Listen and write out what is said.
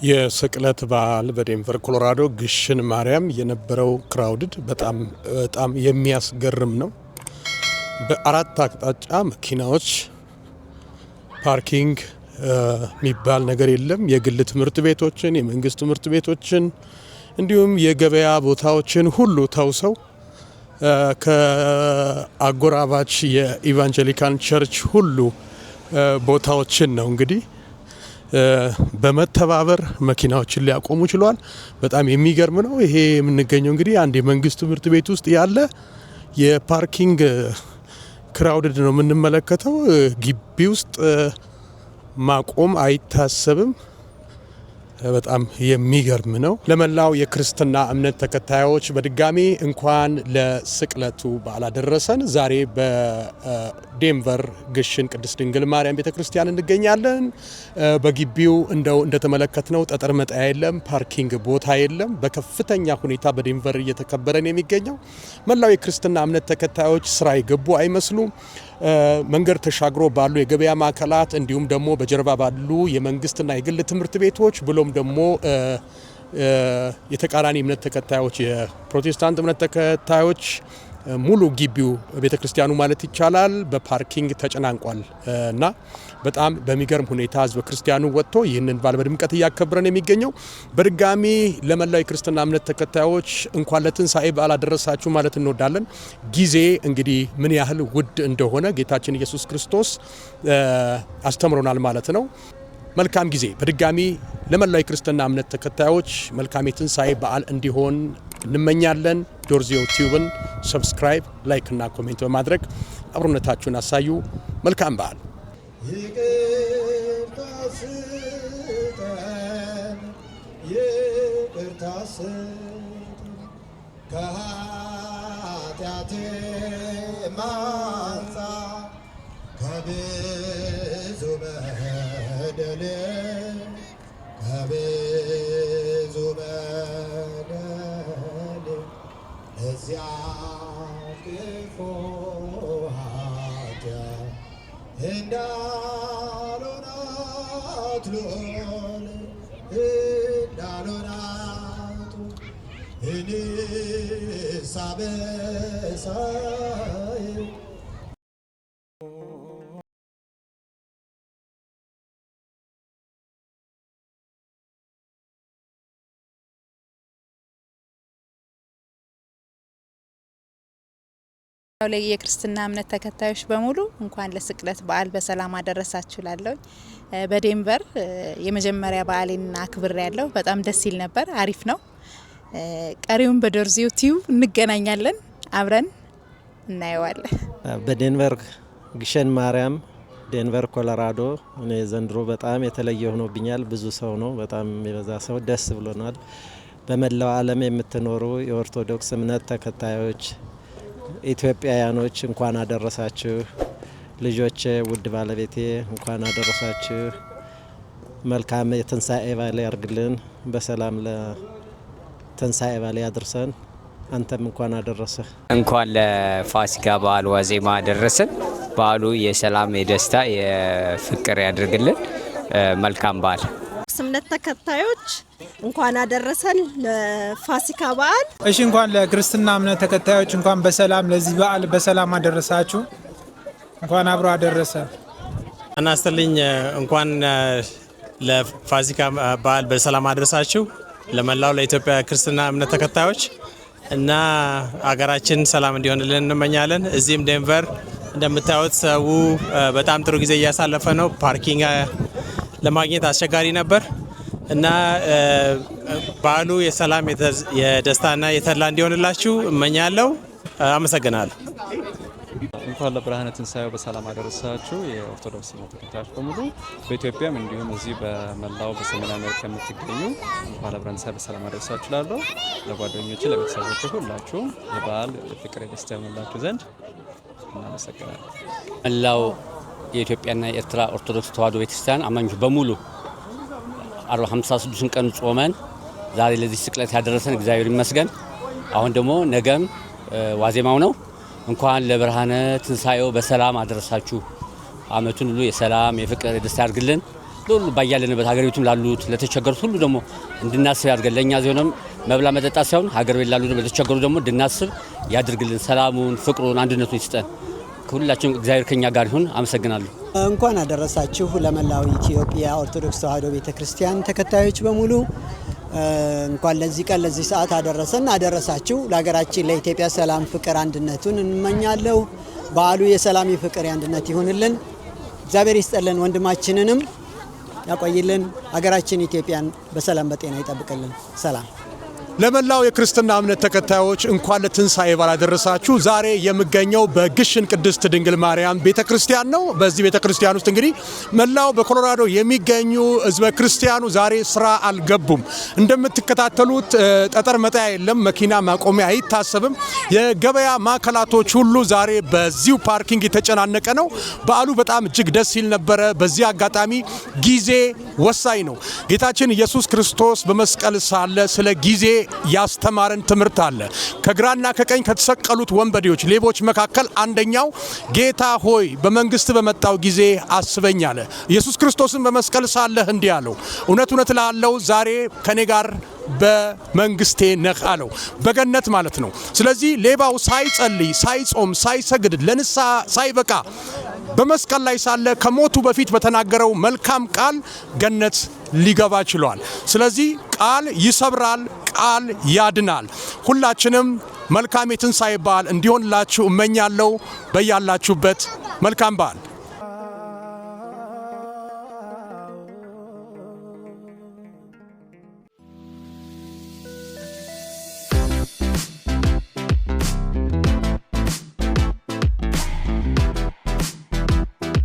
የስቅለት በዓል በዴንቨር ኮሎራዶ ግሽን ማርያም የነበረው ክራውድድ በጣም የሚያስገርም ነው። በአራት አቅጣጫ መኪናዎች ፓርኪንግ የሚባል ነገር የለም። የግል ትምህርት ቤቶችን፣ የመንግስት ትምህርት ቤቶችን እንዲሁም የገበያ ቦታዎችን ሁሉ ተውሰው ከአጎራባች የኢቫንጀሊካን ቸርች ሁሉ ቦታዎችን ነው እንግዲህ በመተባበር መኪናዎችን ሊያቆሙ ችሏል። በጣም የሚገርም ነው። ይሄ የምንገኘው እንግዲህ አንድ የመንግስት ትምህርት ቤት ውስጥ ያለ የፓርኪንግ ክራውድድ ነው የምንመለከተው። ግቢ ውስጥ ማቆም አይታሰብም። በጣም የሚገርም ነው። ለመላው የክርስትና እምነት ተከታዮች በድጋሚ እንኳን ለስቅለቱ በዓል አደረሰን። ዛሬ በዴንቨር ግሽን ቅድስት ድንግል ማርያም ቤተክርስቲያን እንገኛለን። በግቢው እንደተመለከትነው ጠጠር መጣያ የለም፣ ፓርኪንግ ቦታ የለም። በከፍተኛ ሁኔታ በዴንቨር እየተከበረን የሚገኘው መላው የክርስትና እምነት ተከታዮች ስራ የገቡ አይመስሉም። መንገድ ተሻግሮ ባሉ የገበያ ማዕከላት እንዲሁም ደግሞ በጀርባ ባሉ የመንግስትና የግል ትምህርት ቤቶች ብሎም ደግሞ የተቃራኒ እምነት ተከታዮች የፕሮቴስታንት እምነት ተከታዮች ሙሉ ግቢው ቤተክርስቲያኑ ማለት ይቻላል በፓርኪንግ ተጨናንቋል እና በጣም በሚገርም ሁኔታ ህዝበ ክርስቲያኑ ወጥቶ ይህንን በዓል በድምቀት እያከበረን የሚገኘው። በድጋሚ ለመላው የክርስትና እምነት ተከታዮች እንኳን ለትንሣኤ በዓል አደረሳችሁ ማለት እንወዳለን። ጊዜ እንግዲህ ምን ያህል ውድ እንደሆነ ጌታችን ኢየሱስ ክርስቶስ አስተምሮናል ማለት ነው። መልካም ጊዜ። በድጋሚ ለመላው የክርስትና እምነት ተከታዮች መልካም የትንሣኤ በዓል እንዲሆን እንመኛለን። ዶርዚዮ ቲዩብን ሰብስክራይብ፣ ላይክ እና ኮሜንት በማድረግ አብሮነታችሁን አሳዩ። መልካም በዓል። ይቅርታ ስጠን ከኃጢአቴ ማንጻት ከብዙ በደሌ ከብዙ በደሌ ለዚያ ክፉ ኃጢአት እንዳልሆናት ልዑል እንዳልሆናት እኔስ አበሳዬ ላይ የክርስትና እምነት ተከታዮች በሙሉ እንኳን ለስቅለት በዓል በሰላም አደረሳችሁ ላለሁ። በዴንቨር የመጀመሪያ በዓሌን አክብሬ ያለው በጣም ደስ ይል ነበር። አሪፍ ነው። ቀሪውን በዶርዚዮ ቲዩብ እንገናኛለን፣ አብረን እናየዋለን። በዴንቨር ግሸን ማርያም ዴንቨር ኮሎራዶ እኔ ዘንድሮ በጣም የተለየ ሆኖብኛል። ብዙ ሰው ነው፣ በጣም የበዛ ሰው፣ ደስ ብሎናል። በመላው ዓለም የምትኖሩ የኦርቶዶክስ እምነት ተከታዮች ኢትዮጵያውያኖች እንኳን አደረሳችሁ። ልጆቼ፣ ውድ ባለቤቴ እንኳን አደረሳችሁ። መልካም የትንሣኤ በዓል ያርግልን። በሰላም ለትንሣኤ በዓል ያድርሰን። አንተም እንኳን አደረሰ። እንኳን ለፋሲካ በዓል ዋዜማ አደረሰን። በዓሉ የሰላም፣ የደስታ፣ የፍቅር ያድርግልን። መልካም በዓል። እምነት ተከታዮች እንኳን አደረሰን ለፋሲካ በዓል። እሺ፣ እንኳን ለክርስትና እምነት ተከታዮች እንኳን በሰላም ለዚህ በዓል በሰላም አደረሳችሁ። እንኳን አብሮ አደረሰ። እናስተልኝ እንኳን ለፋሲካ በዓል በሰላም አደረሳችሁ። ለመላው ለኢትዮጵያ ክርስትና እምነት ተከታዮች እና አገራችን ሰላም እንዲሆንልን እንመኛለን። እዚህም ዴንቨር እንደምታዩት ሰው በጣም ጥሩ ጊዜ እያሳለፈ ነው። ፓርኪንግ ለማግኘት አስቸጋሪ ነበር እና በዓሉ የሰላም የደስታና የተድላ እንዲሆንላችሁ እመኛለሁ። አመሰግናለሁ። እንኳን ለብርሃነ ትንሣኤው በሰላም አደረሳችሁ። የኦርቶዶክስ እምነት ተከታዮች በሙሉ በኢትዮጵያም እንዲሁም እዚህ በመላው በሰሜን አሜሪካ የምትገኙ እንኳን ለብርሃነ ትንሣኤው በሰላም አደረሳችሁ ላለሁ። ለጓደኞች፣ ለቤተሰቦች ሁላችሁም የበዓል የፍቅር የደስታ ይሆንላችሁ ዘንድ እናመሰግናለን። መላው የኢትዮጵያና የኤርትራ ኦርቶዶክስ ተዋሕዶ ቤተክርስቲያን አማኞች በሙሉ 56 ቀን ጾመን ዛሬ ለዚህ ስቅለት ያደረሰን እግዚአብሔር ይመስገን። አሁን ደግሞ ነገም ዋዜማው ነው። እንኳን ለብርሃነ ትንሣኤው በሰላም አደረሳችሁ። አመቱን ሁሉ የሰላም፣ የፍቅር፣ የደስታ ያድርግልን። ሁሉ ባያለንበት ሀገር ቤቱም ላሉት ለተቸገሩት ሁሉ ደግሞ እንድናስብ ያድርገን። ለኛ ዚሆነም መብላ መጠጣ ሳይሆን ሀገር ቤት ላሉ ለተቸገሩ ደግሞ እንድናስብ ያድርግልን። ሰላሙን፣ ፍቅሩን፣ አንድነቱን ይስጠን። ሁላችንም እግዚአብሔር ከኛ ጋር ይሁን። አመሰግናለሁ። እንኳን አደረሳችሁ ለመላው ኢትዮጵያ ኦርቶዶክስ ተዋሕዶ ቤተክርስቲያን ተከታዮች በሙሉ እንኳን ለዚህ ቀን ለዚህ ሰዓት አደረሳችሁ። ለሀገራችን ለኢትዮጵያ ሰላም፣ ፍቅር፣ አንድነቱን እንመኛለሁ። በዓሉ የሰላም የፍቅር የአንድነት ይሁንልን። እግዚአብሔር ይስጠልን፣ ወንድማችንንም ያቆይልን። ሀገራችን ኢትዮጵያን በሰላም በጤና ይጠብቅልን። ሰላም። ለመላው የክርስትና እምነት ተከታዮች እንኳን ለትንሳኤ በዓል አደረሳችሁ። ዛሬ የምገኘው በግሽን ቅድስት ድንግል ማርያም ቤተክርስቲያን ነው። በዚህ ቤተክርስቲያን ውስጥ እንግዲህ መላው በኮሎራዶ የሚገኙ ህዝበ ክርስቲያኑ ዛሬ ስራ አልገቡም። እንደምትከታተሉት ጠጠር መጣያ የለም፣ መኪና ማቆሚያ አይታሰብም። የገበያ ማዕከላቶች ሁሉ ዛሬ በዚሁ ፓርኪንግ የተጨናነቀ ነው። በዓሉ በጣም እጅግ ደስ ይል ነበረ። በዚህ አጋጣሚ ጊዜ ወሳኝ ነው። ጌታችን ኢየሱስ ክርስቶስ በመስቀል ሳለ ስለ ጊዜ ያስተማረን ትምህርት አለ። ከግራና ከቀኝ ከተሰቀሉት ወንበዴዎች ሌቦች መካከል አንደኛው ጌታ ሆይ በመንግስት በመጣው ጊዜ አስበኝ አለ። ኢየሱስ ክርስቶስን በመስቀል ሳለህ እንዲህ አለው፣ እውነት እውነት እልሃለሁ ዛሬ ከኔ ጋር በመንግስቴ ነህ አለው። በገነት ማለት ነው። ስለዚህ ሌባው ሳይጸልይ፣ ሳይጾም፣ ሳይሰግድ ለንስሐ ሳይበቃ በመስቀል ላይ ሳለ ከሞቱ በፊት በተናገረው መልካም ቃል ገነት ሊገባ ችሏል። ስለዚህ ቃል ይሰብራል፣ ቃል ያድናል። ሁላችንም መልካም የትንሳኤ በዓል እንዲሆንላችሁ እመኛለሁ። በያላችሁበት መልካም በዓል